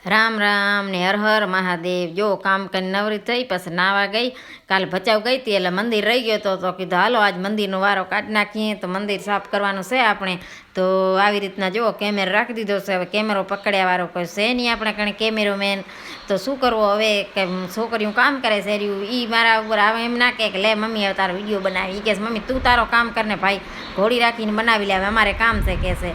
રામ રામ ને હર હર મહાદેવ। જો કામ કરીને નવરી થઈ, પછી નાવા ગઈ। કાલે ભચાઉ ગઈ હતી એટલે મંદિર રહી ગયો તો કીધું હાલો આજ મંદિરનો વારો કાઢી નાખીએ। તો મંદિર સાફ કરવાનું છે આપણે। તો આવી રીતના જુઓ કેમેરો રાખી દીધો છે। હવે કેમેરો પકડ્યા વાળો કોઈ છે નહીં આપણે કણે કેમેરોમેન। તો શું કરવો હવે કે છોકરીઓ કામ કરે છે રહ્યું એ મારા ઉપર આવે એમ ના કે લે મમ્મી હવે તારો વિડીયો બનાવી। એ કહે મમ્મી તું તારો કામ કરને ભાઈ, ઘોડી રાખીને બનાવી લે, હવે અમારે કામ છે કે છે।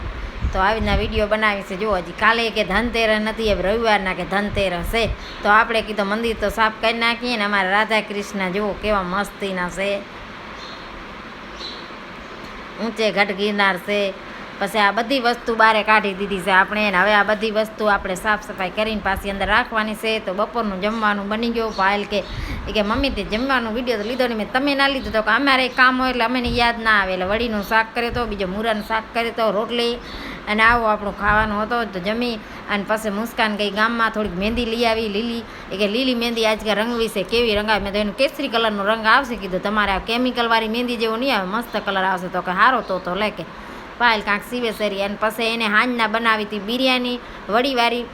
તો આવી રીતના વિડીયો બનાવી છે। જુઓ હજી કાલે કે ધનતેરસ નથી, હવે રવિવારના કે ધનતેરસ છે। તો આપણે કીધું મંદિર તો સાફ કરી નાખીએ ને અમારા રાધા કૃષ્ણ જુઓ કેવા મસ્તીના છે, ઊંચે ગઢ ગિરનાર છે। પછી આ બધી વસ્તુ બારે કાઢી દીધી છે આપણે, હવે આ બધી વસ્તુ આપણે સાફ સફાઈ કરીને પાછી અંદર રાખવાની છે। તો બપોરનું જમવાનું બની ગયું। પાયલ કે મમ્મી તે જમવાનું વિડીયો તો લીધો નહીં, મેં તમે ના લીધો તો કે અમારે કામ હોય એટલે અમને યાદ ના આવે, એટલે વડીનું શાક કર્યો તો, બીજો મૂરાનું શાક કર્યો તો, રોટલી અને આવો આપણું ખાવાનું હતો। તો જમી અને પછી મુસ્કાન ગઈ ગામમાં, થોડીક મહેંદી લઈ આવી લીલી, એ કે લીલી મહેંદી આજ કે રંગવી છે, કેવી રંગાવી? મેં તો એનું કેસરી કલરનો રંગ આવશે કીધું, તમારે આ કેમિકલવાળી મહેંદી જેવું નહીં આવે, મસ્ત કલર આવશે। તો કે સારો તો લે કે પાયલ કાંક સીવે સરી। અને પછી એને હાંજના બનાવી હતી બિરયાની વડીવાળી,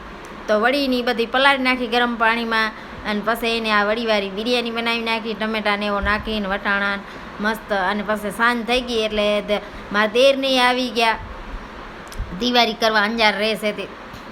તો વડીની બધી પલાળી નાખી ગરમ પાણીમાં, અને પછી એને આ વડીવાળી બિરયાની બનાવી નાખી, ટમેટાને એવો નાખીને વટાણા મસ્ત। અને પછી સાંજ થઈ ગઈ એટલે મારા દેર નહીં આવી ગયા દિવાળી કરવા, અંજાર રહેશે તે,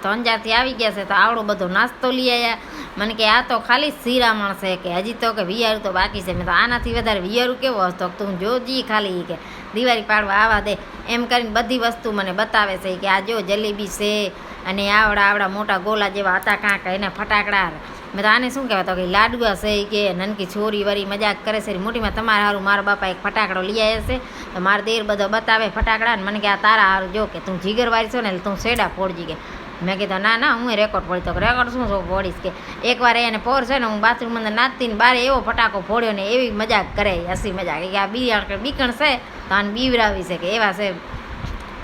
તો અંજારથી આવી ગયા છે। તો આવડો બધો નાસ્તો લઈ આવ્યા। મને કે આ તો ખાલી શિરામણ છે, કે હજી તો કે વિયારું તો બાકી છે। મેં તો આનાથી વધારે વિયારું કેવો હતો તું જોજી ખાલી, કે દિવાળી પાડવા આવા દે એમ કરીને બધી વસ્તુ મને બતાવે છે કે આ જો જલેબી છે, અને આવડા મોટા ગોલા જેવા હતા કાંક એને ફટાકડા। મેં તો આને શું કહેવાય તો કે લાડવા છે કે નનકી છોરી વળી મજાક કરે છે મોટીમાં, તમારા સારું મારા બાપા એક ફટાકડો લઈ આવ્યા છે। તો મારા દેર બધો બતાવે ફટાકડા, ને મને કે આ તારા સારું જો કે તું જીગરવાળી છો ને એટલે તું શેડા ફોડજી કે। મેં કીધું ના ના હું રેકોર્ડ ફોડી, તો રેકોર્ડ શું ફોડીશ કે એકવાર એને પોર છે ને હું બાથરૂમ અંદર નાચતીને બારે એવો ફટાકો ફોડ્યો ને એવી મજાક કરે, હસી મજાક કે આ બીકણ છે તો આને બીવરાવી છે કે એવા છે,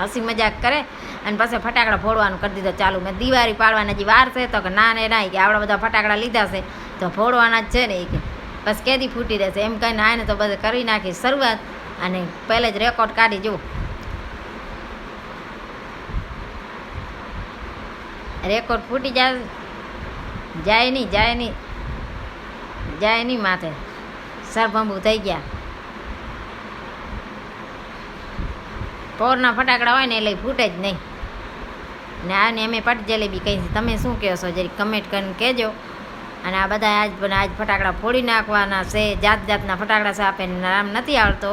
હસી મજાક કરે। અને પછી ફટાકડા ફોડવાનું કરી દીધો ચાલુ। મેં દિવાળી પાડવાની હજી વાર છે તો કે ના ને ના, કે આવડા બધા ફટાકડા લીધા છે તો ફોડવાના જ છે ને એ કે બસ કેદી ફૂટી રહેશે એમ કહીને આને તો બધે કરી નાખી શરૂઆત, અને પહેલે જ રેકોર્ડ કાઢી જુઓ, રેકોર્ડ ફૂટી જાય નહીં માથે સરભંભુ થઈ ગયા। પોરના ફટાકડા હોય ને એટલે ફૂટે જ નહીં। ને આને અમે પટ જલેબી કહી છે, તમે શું કહો છો જરી કમેન્ટ કરીને કહેજો। અને આ બધા આજ ફટાકડા ફોડી નાખવાના છે, જાતના ફટાકડા છે, આપણને નામ નથી આવડતો।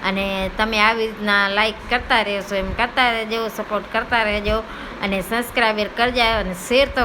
અને તમે આવી રીતના લાઈક કરતા રહેશો, એમ કરતા રહેજો, સપોર્ટ કરતા રહેજો, અને સબસ્ક્રાઈબર કરજો, અને શેર તો